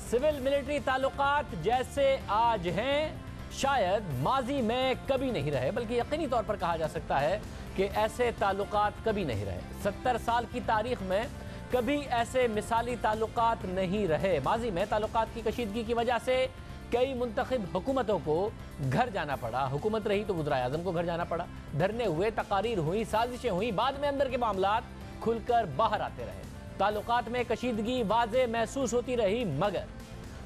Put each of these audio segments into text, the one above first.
Civil military ताल्लुकात जैसे आज हैं शायद माजी में कभी नहीं रहे, बल्कि यकीनी तौर पर कहा जा सकता है कि ऐसे ताल्लुकात कभी नहीं रहे। 70 साल की तारीख में कभी ऐसे मिसाली ताल्लुकात नहीं रहे। माजी में ताल्लुकात की कशीदगी की वजह से कई मुंतखब हुकूमतों को घर जाना पड़ा। हुकूमत रही तो वज़ीर आज़म को घर जाना पड़ा। धरने हुए, तकारीर हुई, साजिशें हुई, बाद में अंदर के मामलात खुलकर बाहर आते रहे। ताल्लुकात में कशीदगी वाज़े महसूस होती रही,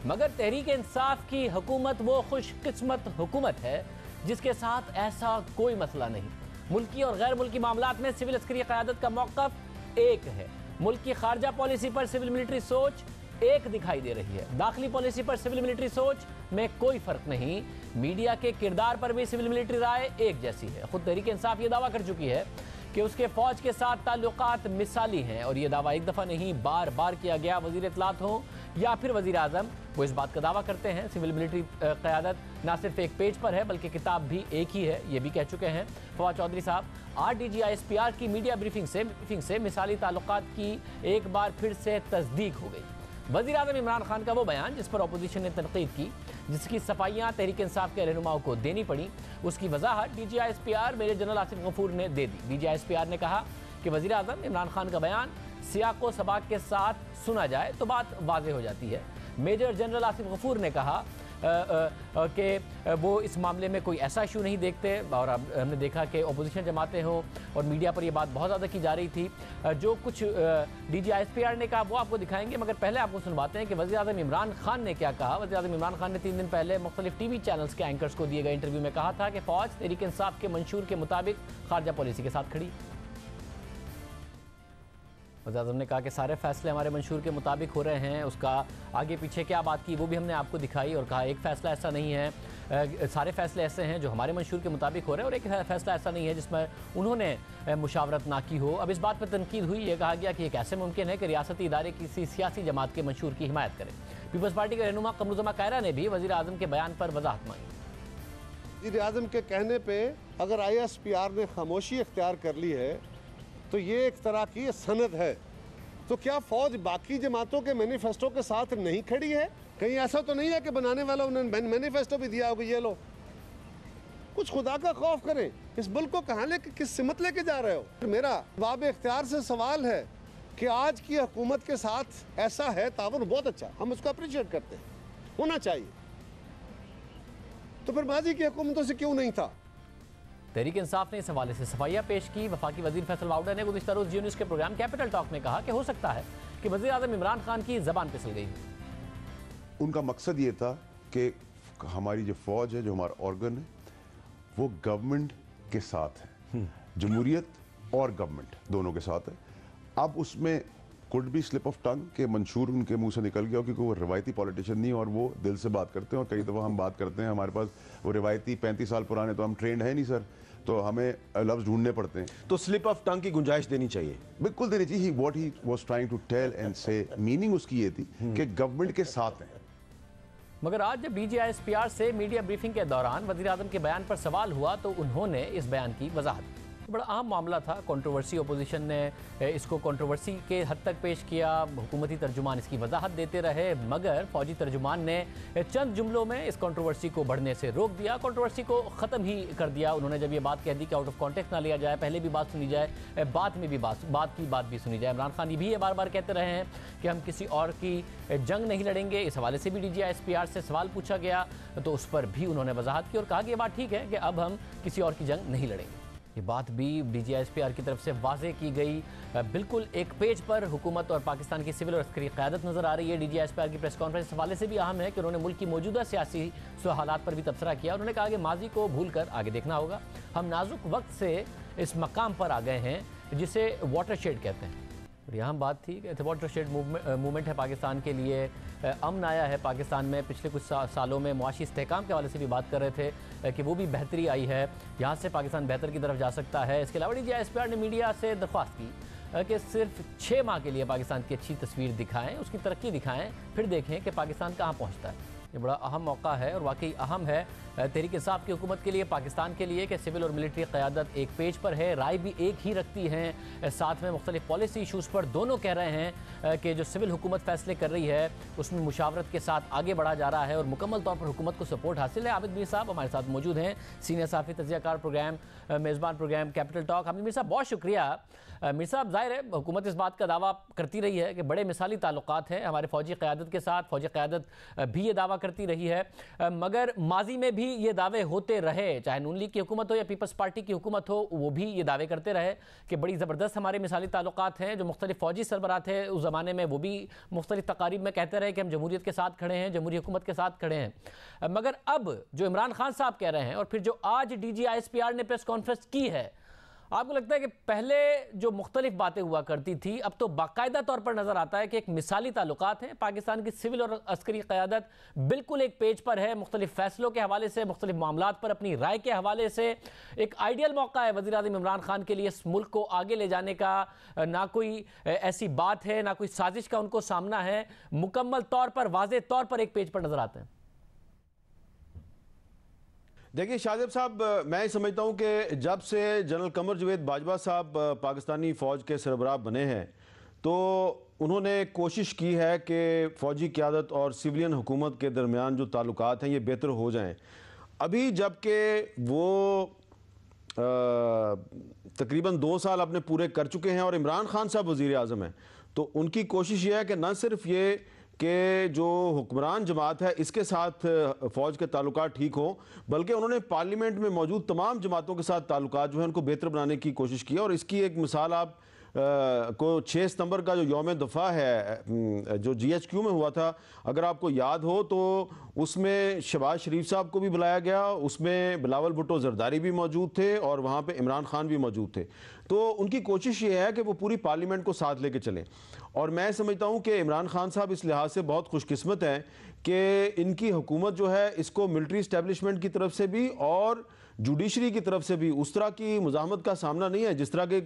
मगर तहरीक इंसाफ की हुकूमत वो खुशकिस्मत हुकूमत है जिसके साथ ऐसा कोई मसला नहीं। मुल्की और गैर मुल्की मामलात में सिविल अस्करी क़यादत का मौक़िफ़ एक है। मुल्क की खारजा पॉलिसी पर सिविल मिलिट्री सोच एक दिखाई दे रही है। दाखिली पॉलिसी पर सिविल मिलिट्री सोच में कोई फ़र्क नहीं। मीडिया के किरदार पर भी सिविल मिलिट्री राय एक जैसी है। खुद तहरीक इंसाफ ये दावा कर चुकी है कि उसके फ़ौज के साथ ताल्लुकात मिसाली हैं, और ये दावा एक दफ़ा नहीं बार बार किया गया। वज़ीर इत्तलात हो या फिर वज़ीर आज़म, वो इस बात का दावा करते हैं। सिविल मिलिट्री क़यादत ना सिर्फ एक पेज पर है बल्कि किताब भी एक ही है, ये भी कह चुके हैं फवाद चौधरी साहब। RDGISPR की मीडिया ब्रीफिंग से मिसाली ताल्लुकात की एक बार फिर से तस्दीक हो गई। वज़ीर आज़म इमरान खान का वो बयान जिस पर अपोजिशन ने तनकीद की, जिसकी सफाइयाँ तहरीक इंसाफ के रहनुमाओं को देनी पड़ी, उसकी वजाहत DGISPR major general Asif Ghafoor ने दे दी। DGISPR ने कहा कि वज़ीर आज़म इमरान खान का बयान सियाक़ो सबाक़ के साथ सुना जाए तो बात वाज़े हो जाती है। मेजर जनरल आसिफ गफूर ने कहा कि वो इस मामले में कोई ऐसा इशू नहीं देखते, और हमने देखा कि अपोजिशन जमातें हों और मीडिया पर ये बात बहुत ज़्यादा की जा रही थी। जो कुछ DGISPR ने कहा वो आपको दिखाएंगे, मगर पहले आपको सुनवाते हैं कि वज़ीर आज़म इमरान खान ने क्या कहा। वज़ीर आज़म इमरान खान ने 3 दिन पहले मुख्तलिफ TV चैनल्स के एंकर्स को दिए गए इंटरव्यू में कहा था कि फ़ौज तहरीक इंसाफ के मंशूर के मुताबिक खारजा पॉलिसी के साथ खड़ी। वज़ीर आज़म ने कहा कि सारे फैसले हमारे मंशूर के मुताबिक हो रहे हैं। उसका आगे पीछे क्या बात की वो भी हमने आपको दिखाई, और कहा एक फ़ैसला ऐसा नहीं है, सारे फैसले ऐसे हैं जो हमारे मंशूर के मुताबिक हो रहे हैं, और एक फ़ैसला ऐसा नहीं है जिसमें उन्होंने मुशावरत ना की हो। अब इस बात पर तनकीद हुई, ये कहा गया कि एक ऐसे मुमकिन है कि रियासती इदारे किसी सियासी जमात के मंशूर की हिमायत करें। पीपल्स पार्टी के रहनुमा कमरुज़्ज़मा कायरा ने भी वज़ीर आज़म के बयान पर वजाहत मांगी। वज़ीर आज़म के कहने पर अगर ISPR ने खामोशी इख्तियार कर ली है तो ये एक तरह की सनद है। तो क्या फौज बाकी जमातों के मैनिफेस्टो के साथ नहीं खड़ी है? कहीं ऐसा तो नहीं है कि बनाने वाला उन्होंने मैनिफेस्टो भी दिया होगा, ये लो। कुछ खुदा का खौफ करें। इस मुल्क को कहाँ लेके, किस सिमत लेके जा रहे हो? मेरा बाब इख्तियार से सवाल है कि आज की हुकूमत के साथ ऐसा है ताउन, बहुत अच्छा, हम उसको अप्रिशिएट करते हैं, होना चाहिए। तो फिर माजी की हुकूमतों से क्यों नहीं था? तहरीक इंसाफ ने इस हवाले से सफाइयाँ पेश की। वफाकी वज़ीर फैसल वाउडा ने गुज़िश्ता रोज़ जियो न्यूज़ के प्रोग्राम कैपिटल टॉक में कहा कि हो सकता है कि वज़ीर आज़म इमरान खान की ज़बान फिसल गई। उनका मकसद ये था कि हमारी जो फ़ौज है, जो हमारा ऑर्गन है, वो गवर्नमेंट के साथ है, जमहूरियत और गवर्नमेंट दोनों के साथ है। अब उसमें कुड भी स्लिप ऑफ टंग के मंशूर उनके मुंह से निकल गया, क्योंकि वो रिवायती पॉलिटिशियन नहीं और वो दिल से बात करते हैं। और कई दफ़ा हम बात करते हैं, हमारे पास वो रिवायती 35 साल पुराने तो हम ट्रेंड है नहीं सर, तो हमें लफ्ज़ ढूंढने पड़ते हैं। तो स्लिप ऑफ टंग की गुंजाइश देनी चाहिए, बिल्कुल देनी चाहिए। What he was trying to tell and say, meaning उसकी ये थी कि गवर्नमेंट के साथ है। मगर आज जब DGISPR से मीडिया ब्रीफिंग के दौरान वज़ीर आज़म के बयान पर सवाल हुआ तो उन्होंने इस बयान की वजाहत की। बड़ा अहम मामला था, कंट्रोवर्सी, अपोजिशन ने इसको कंट्रोवर्सी के हद तक पेश किया। हुकूमती तर्जुमान इसकी वजाहत देते रहे, मगर फौजी तर्जुमान ने चंद जुमलों में इस कंट्रोवर्सी को बढ़ने से रोक दिया, कंट्रोवर्सी को ख़त्म ही कर दिया। उन्होंने जब ये बात कह दी कि आउट ऑफ कॉन्टेक्स्ट ना लिया जाए, पहले भी बात सुनी जाए, बाद में भी बात भी सुनी जाए। इमरान खान भी ये बार बार कहते रहे हैं कि हम किसी और की जंग नहीं लड़ेंगे। इस हवाले से भी DGISPR से सवाल पूछा गया तो उस पर भी उन्होंने वजाहत की और कहा कि ये बात ठीक है कि अब हम किसी और की जंग नहीं लड़ेंगे। ये बात भी DGISPR की तरफ से वाज़े की गई। बिल्कुल एक पेज पर हुकूमत और पाकिस्तान की सिविल और अस्करी क़यादत नज़र आ रही है। DGISPR की प्रेस कॉन्फ्रेंस इस हवाले से भी अहम है कि उन्होंने मुल्क की मौजूदा सियासी हालात पर भी तबसरा किया। उन्होंने कहा कि माजी को भूल कर आगे देखना होगा। हम नाजुक वक्त से इस मकाम पर आ गए हैं जिसे वाटरशेड कहते हैं। और यहाँ बात थी कि वाटरशेड मूवमेंट है पाकिस्तान के लिए, अमन आया है पाकिस्तान में। पिछले कुछ सालों में मुआशी इस्तेहकाम के हवाले से भी बात कर रहे थे कि वो भी बेहतरी आई है, यहाँ से पाकिस्तान बेहतर की तरफ जा सकता है। इसके अलावा DGISPR ने मीडिया से दरख्वास्त की कि सिर्फ 6 माह के लिए पाकिस्तान की अच्छी तस्वीर दिखाएं, उसकी तरक्की दिखाएं, फिर देखें कि पाकिस्तान कहाँ पहुँचता है। ये बड़ा अहम मौका है और वाकई अहम है तहरीक इंसाफ की हुकूमत के लिए, पाकिस्तान के लिए कि सिविल और मिलिट्री क़यादत एक पेज पर है, राय भी एक ही रखती हैं, साथ में मुख्तलिफ पॉलिसी इशूज़ पर दोनों कह रहे हैं कि जो सिविल हुकूमत फैसले कर रही है उसमें मुशावरत के साथ आगे बढ़ा जा रहा है और मुकम्मल तौर पर हुकूमत को सपोर्ट हासिल है। आबिद मीर साहब हमारे साथ मौजूद हैं, सीनियर साफ़ी तज़कियाकार प्रोग्राम, मेज़बान program capital talk. Abid Mir साहब बहुत शुक्रिया। मीर साहब, ज़ाहिर है हुकूमत इस बात का दावा करती रही है कि बड़े मिसाली ताल्लुकात हैं हमारे फ़ौजी क़यादत के साथ, फ़ौजी क़यादत भी ये दावा करती रही है, मगर माजी में भी ये दावे होते रहे, चाहे नून लीग की हुकूमत हो या पीपल्स पार्टी की हुकूमत हो, वो भी ये दावे करते रहे कि बड़ी ज़बरदस्त हमारे मिसाली ताल्लुकात हैं। जो मुख्तलिफ फ़ौजी सरबराह थे उस ज़माने में वो भी मुख्तलिफ तकारीब में कहते रहे कि हम जमहूरियत के साथ खड़े हैं, जमहूरी हुकूमत के साथ खड़े हैं। मगर अब जो इमरान खान साहब कह रहे हैं और फिर जो आज DGISPR ने प्रेस कॉन्फ्रेंस की है, आपको लगता है कि पहले जो मुख्तलिफ बातें हुआ करती थी अब तो बाकायदा तौर पर नजर आता है कि एक मिसाली ताल्लुकात हैं, पाकिस्तान की सिविल और अस्करी क़यादत बिल्कुल एक पेज पर है, मुख्तलिफ फैसलों के हवाले से, मुख्तलिफ मामलात पर अपनी राय के हवाले से एक आइडियल मौका है वज़ीर आज़म इमरान खान के लिए इस मुल्क को आगे ले जाने का। ना कोई ऐसी बात है, ना कोई साजिश का उनको सामना है, मुकम्मल तौर पर वाज़ेह तौर पर एक पेज पर नजर आते हैं। देखिए शाहजेब साहब, मैं समझता हूं कि जब से जनरल कमर जावेद बाजवा साहब पाकिस्तानी फ़ौज के सरबराह बने हैं तो उन्होंने कोशिश की है कि फ़ौजी क़यादत और सिविलियन हुकूमत के दरमियान जो ताल्लुकात हैं ये बेहतर हो जाएं। अभी जबकि वो तकरीबन 2 साल अपने पूरे कर चुके हैं और इमरान खान साहब वज़ीर आज़म हैं, तो उनकी कोशिश ये है कि न सिर्फ ये कि जो हुक्मरान जमात है इसके साथ फ़ौज के ताल्लुकात ठीक हो, बल्कि उन्होंने पार्लियामेंट में मौजूद तमाम जमातों के साथ ताल्लुकात जो है उनको बेहतर बनाने की कोशिश की है। और इसकी एक मिसाल आप को 6 सितंबर का जो यौम दफ़ा है जो GHQ में हुआ था, अगर आपको याद हो तो उसमें शहबाज शरीफ साहब को भी बुलाया गया, उसमें बिलावल भुट्टो जरदारी भी मौजूद थे और वहाँ पे इमरान खान भी मौजूद थे। तो उनकी कोशिश ये है कि वो पूरी पार्लियामेंट को साथ लेके चलें और मैं समझता हूँ कि इमरान खान साहब इस लिहाज से बहुत खुशकिस्मत हैं कि इनकी हुकूमत जो है इसको मिलिट्री इस्टेब्लिशमेंट की तरफ से भी और जुडिशरी की तरफ से भी उस तरह की मुज़ाहमत का सामना नहीं है जिस तरह के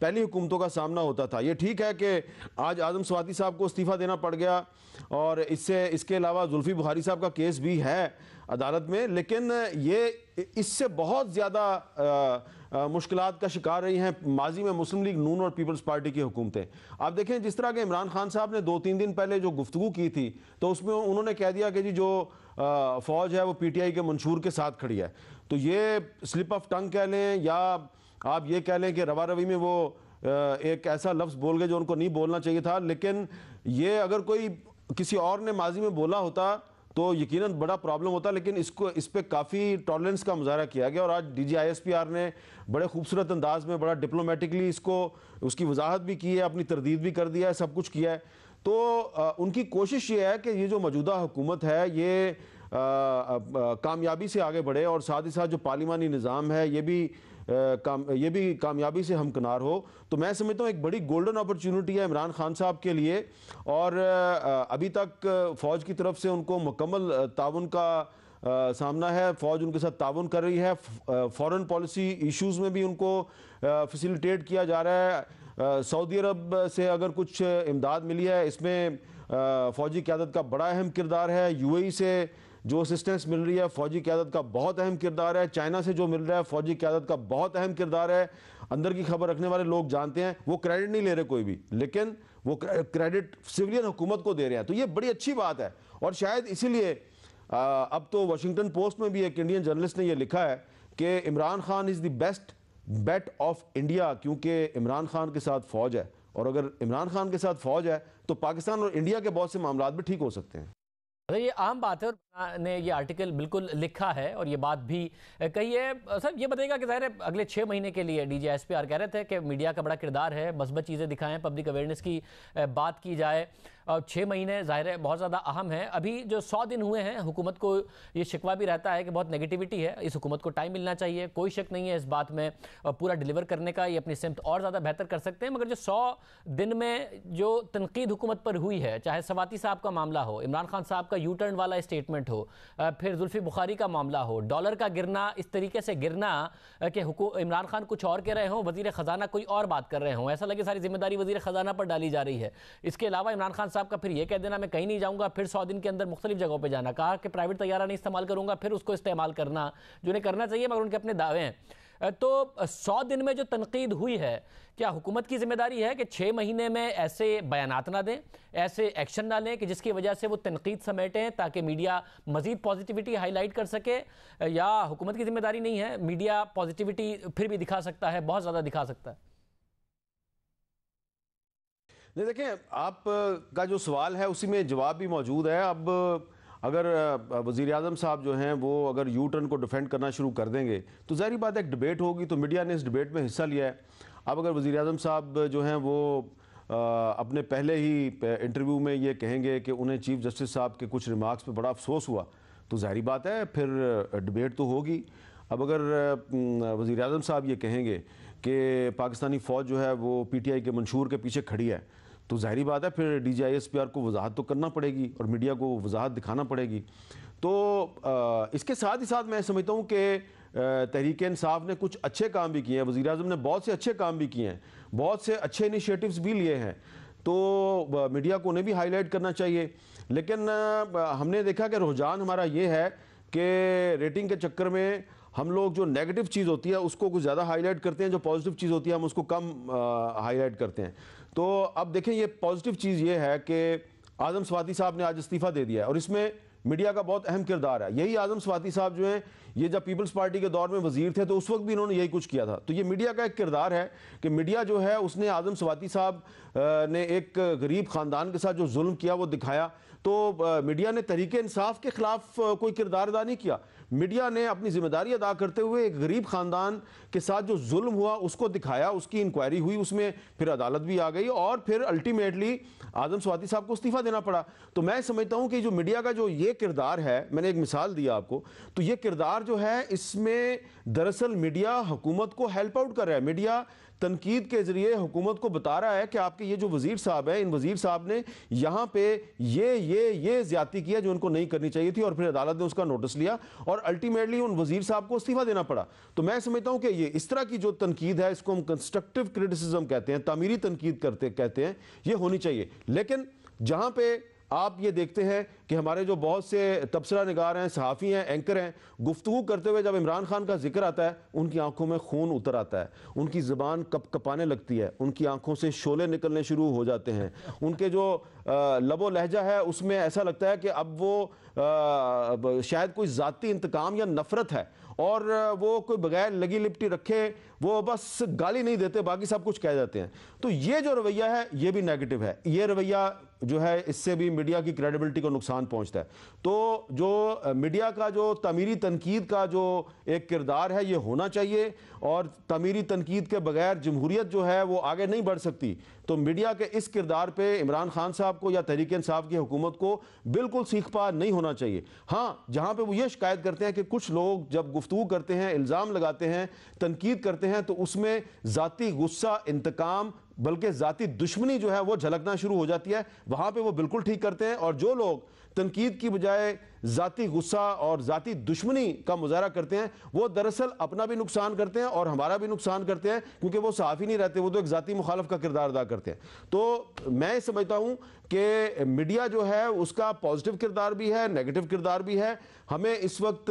पहली हुकूमतों का सामना होता था। ये ठीक है कि आज आज़म स्वाति साहब को इस्तीफ़ा देना पड़ गया और इसके अलावा जुल्फ़ी बुखारी साहब का केस भी है अदालत में, लेकिन ये इससे बहुत ज़्यादा मुश्किलात का शिकार रही हैं माजी में मुस्लिम लीग नून और पीपल्स पार्टी की हुकूमतें। आप देखें जिस तरह के इमरान खान साहब ने 2-3 दिन पहले जो गुफ्तगू की थी तो उसमें उन्होंने कह दिया कि जी जो फ़ौज है वो PTI के मंशूर के साथ खड़ी है। तो ये स्लिप ऑफ टंग कह लें या आप ये कह लें कि रवा रवी में वो एक ऐसा लफ्ज़ बोल गए जो उनको नहीं बोलना चाहिए था, लेकिन ये अगर कोई किसी और ने माजी में बोला होता तो यकीनन बड़ा प्रॉब्लम होता, लेकिन इस पे काफ़ी टॉलरेंस का मुजाहरा किया गया और आज DGISPR ने बड़े खूबसूरत अंदाज में बड़ा डिप्लोमेटिकली उसकी वजाहत भी की है, अपनी तरदीद भी कर दिया है, सब कुछ किया है। तो उनकी कोशिश ये है कि ये जो मौजूदा हुकूमत है ये कामयाबी से आगे बढ़े और साथ ही साथ जो पार्लिमानी निज़ाम है ये भी कामयाबी से हमकिनार हो। तो मैं समझता हूँ एक बड़ी गोल्डन अपॉर्चुनिटी है इमरान खान साहब के लिए और अभी तक फ़ौज की तरफ से उनको मुकम्मल ताउन का सामना है, फ़ौज उनके साथ ताउन कर रही है, फॉरेन पॉलिसी इश्यूज़ में भी उनको फैसिलिटेट किया जा रहा है। सऊदी अरब से अगर कुछ इमदाद मिली है इसमें फ़ौजी क़यादत का बड़ा अहम किरदार है, UAE से जो असिस्टेंस मिल रही है फ़ौजी क़यादत का बहुत अहम किरदार है, चाइना से जो मिल रहा है फ़ौजी क़यादत का बहुत अहम किरदार है। अंदर की खबर रखने वाले लोग जानते हैं, वो क्रेडिट नहीं ले रहे कोई भी, लेकिन वो क्रेडिट सिविलियन हुकूमत को दे रहे हैं। तो ये बड़ी अच्छी बात है और शायद इसीलिए अब तो वाशिंगटन पोस्ट में भी एक इंडियन जर्नलिस्ट ने यह लिखा है कि Imran Khan is the best bit of India, क्योंकि इमरान खान के साथ फ़ौज है और अगर इमरान खान के साथ फ़ौज है तो पाकिस्तान और इंडिया के बहुत से मामलात भी ठीक हो सकते हैं। ये आम बात है और ने ये आर्टिकल बिल्कुल लिखा है और ये बात भी कही है। सर ये बताइएगा कि ज़ाहिर है अगले 6 महीने के लिए DGISPR कह रहे थे कि मीडिया का बड़ा किरदार है, मस्बत चीज़ें दिखाएं, पब्लिक अवेयरनेस की बात की जाए और 6 महीने ज़ाहिर है बहुत ज़्यादा अहम है। अभी जो 100 दिन हुए हैं हुकूमत को ये शिकवा भी रहता है कि बहुत नेगेटिविटी है, इस हुकूमत को टाइम मिलना चाहिए, कोई शक नहीं है इस बात में, पूरा डिलीवर करने का ये अपनी सिमत और ज़्यादा बेहतर कर सकते हैं। मगर जो 100 दिन में जो तनकीद हुकूमत पर हुई है, चाहे सवाती साहब का मामला हो, इमरान खान साहब का U-टर्न वाला स्टेटमेंट हो, फिर जुल्फ़ी बुखारी का मामला हो, डॉलर का गिरना, इस तरीके से गिरना कि इमरान खान कुछ और कह रहे हों, वज़ीर ख़जाना कोई और बात कर रहे हों, ऐसा लगे सारी जिम्मेदारी वज़ीर ख़जाना पर डाली जा रही है। इसके अलावा इमरान खान साहब का फिर ये कह देना मैं कहीं नहीं जाऊंगा, फिर 100 दिन के अंदर मुख्तलिफ जगहों पे जाना, कहा कि प्राइवेट तैयारा नहीं इस्तेमाल करूंगा, फिर उसको इस्तेमाल करना, जो उन्हें करना चाहिए मगर उनके अपने दावे हैं। तो 100 दिन में जो तनकीद हुई है, क्या हुकूमत की जिम्मेदारी है कि 6 महीने में ऐसे बयानात ना दें, ऐसे एक्शन ना लें कि जिसकी वजह से वो तनकीद समेटें ताकि मीडिया मजीद पॉजिटिविटी हाईलाइट कर सके, या हुकूमत की जिम्मेदारी नहीं है, मीडिया पॉजिटिविटी फिर भी दिखा सकता है, बहुत ज़्यादा दिखा सकता है? नहीं, देखें, आप का जो सवाल है उसी में जवाब भी मौजूद है। अब अगर वज़ीर आज़म साहब जो हैं वो अगर यू टर्न को डिफेंड करना शुरू कर देंगे तो ज़ाहिर बात है एक डिबेट होगी, तो मीडिया ने इस डिबेट में हिस्सा लिया है। अब अगर वज़ीर आज़म साहब जो हैं वो अपने पहले ही इंटरव्यू में ये कहेंगे कि उन्हें चीफ जस्टिस साहब के कुछ रिमार्क्स पे बड़ा अफसोस हुआ, तो ज़ाहिर बात है फिर डिबेट तो होगी। अब अगर वज़ीर आज़म साहब ये कहेंगे कि पाकिस्तानी फ़ौज जो है वो PTI के मंशूर के पीछे खड़ी है, तो ज़ाहिरी बात है फिर DGI-SPR को वजाहत तो करना पड़ेगी और मीडिया को वजाहत दिखाना पड़ेगी। तो इसके साथ ही साथ मैं समझता हूँ कि तहरीक इंसाफ ने कुछ अच्छे काम भी किए हैं, वज़ीर आज़म ने बहुत से अच्छे काम भी किए हैं, बहुत से अच्छे इनिशिएटिव्स भी लिए हैं, तो मीडिया को उन्हें भी हाईलाइट करना चाहिए। लेकिन हमने देखा कि रुझान हमारा ये है कि रेटिंग के चक्कर में हम लोग जो नेगेटिव चीज़ होती है उसको कुछ ज़्यादा हाईलाइट करते हैं, जो पॉजिटिव चीज़ होती है हम उसको कम हाईलाइट करते हैं। तो अब देखें, ये पॉजिटिव चीज़ ये है कि आज़म स्वाति साहब ने आज इस्तीफ़ा दे दिया है और इसमें मीडिया का बहुत अहम किरदार है। यही आज़म स्वाति साहब जो हैं, ये जब पीपल्स पार्टी के दौर में वजीर थे तो उस वक्त भी इन्होंने यही कुछ किया था। तो ये मीडिया का एक किरदार है कि मीडिया जो है उसने आज़म स्वाति साहब ने एक गरीब ख़ानदान के साथ जो जुल्म किया वो दिखाया। तो मीडिया ने तहरीक इंसाफ के ख़िलाफ़ कोई किरदार अदा नहीं किया, मीडिया ने अपनी जिम्मेदारी अदा करते हुए एक गरीब ख़ानदान के साथ जो जुल्म हुआ उसको दिखाया, उसकी इंक्वायरी हुई, उसमें फिर अदालत भी आ गई और फिर अल्टीमेटली आज़म स्वाति साहब को इस्तीफ़ा देना पड़ा। तो मैं समझता हूँ कि जो मीडिया का जो ये किरदार है, मैंने एक मिसाल दिया आपको, तो ये किरदार जो है इसमें दरअसल मीडिया हुकूमत को हेल्प आउट कर रहा है। मीडिया तनकीद के ज़रिए हुकूमत को बता रहा है कि आपके ये जो वज़ीर साहब हैं, इन वज़ीर साहब ने यहाँ पे ये ज़्यादती किया जो उनको नहीं करनी चाहिए थी, और फिर अदालत ने उसका नोटिस लिया और अल्टीमेटली उन वज़ीर साहब को इस्तीफ़ा देना पड़ा। तो मैं समझता हूँ कि ये इस तरह की जो तनकीद है इसको हम कंस्ट्रक्टिव क्रिटिसिज्म कहते हैं, तामीरी तनकीद कहते हैं, ये होनी चाहिए। लेकिन जहाँ पे आप ये देखते हैं कि हमारे जो बहुत से तबसरा निगार हैं, सहाफ़ी हैं, एंकर हैं, गुफ्तगू करते हुए जब इमरान खान का जिक्र आता है उनकी आंखों में खून उतर आता है, उनकी ज़बान कपकपाने लगती है, उनकी आंखों से शोले निकलने शुरू हो जाते हैं, उनके जो लबो लहजा है उसमें ऐसा लगता है कि अब वो शायद कोई ज़ाती इंतकाम या नफ़रत है और वो कोई बगैर लगी लिपटी रखे वो बस गाली नहीं देते, बाकी सब कुछ कह जाते हैं। तो ये जो रवैया है ये भी नेगेटिव है, ये रवैया जो है इससे भी मीडिया की क्रेडिबिलिटी को नुकसान पहुंचता है। तो जो मीडिया का जो तामीरी तनकीद का जो एक किरदार है ये होना चाहिए, और तामीरी तनकीद के बगैर जमहूरियत जो है वो आगे नहीं बढ़ सकती। तो मीडिया के इस किरदार पे इमरान खान साहब को या तहरीक इंसाफ की हुकूमत को बिल्कुल सीखपा नहीं होना चाहिए। हाँ, जहाँ पे वो ये शिकायत करते हैं कि कुछ लोग जब गुफ्तगू करते हैं, इल्ज़ाम लगाते हैं, तनकीद करते हैं, तो उसमें ज़ाती गुस्सा, इंतकाम, बल्कि ज़ाती दुश्मनी जो है वो झलकना शुरू हो जाती है, वहाँ पे वो बिल्कुल ठीक करते हैं। और जो लोग तनकीद की बजाय ज़ाती गुस्सा और ज़ाती दुश्मनी का मुजाहरा करते हैं वो दरअसल अपना भी नुकसान करते हैं और हमारा भी नुकसान करते हैं, क्योंकि वो सहाफ़ी नहीं रहते, वो तो एक ज़ाती मुखालफ का किरदार अदा करते हैं। तो मैं समझता हूँ कि मीडिया जो है उसका पॉजिटिव किरदार भी है, नेगेटिव किरदार भी है। हमें इस वक्त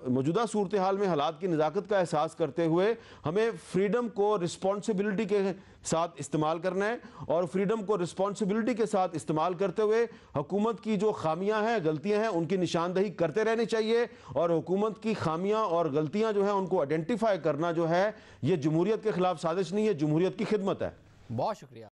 मौजूदा सूरत हाल में हालात की नज़ाकत का एहसास करते हुए हमें फ्रीडम को रिस्पॉन्सिबिलिटी के साथ इस्तेमाल करना है, और फ्रीडम को रिस्पॉन्सिबिलिटी के साथ इस्तेमाल करते हुए हुकूमत की जो खामियां हैं, गलतियां हैं, उनकी निशानदही करते रहनी चाहिए। और हुकूमत की खामियां और गलतियां जो हैं उनको आइडेंटिफाई करना जो है ये जमहूरियत के खिलाफ साजिश नहीं है, जमहूरियत की खिदमत है। बहुत शुक्रिया।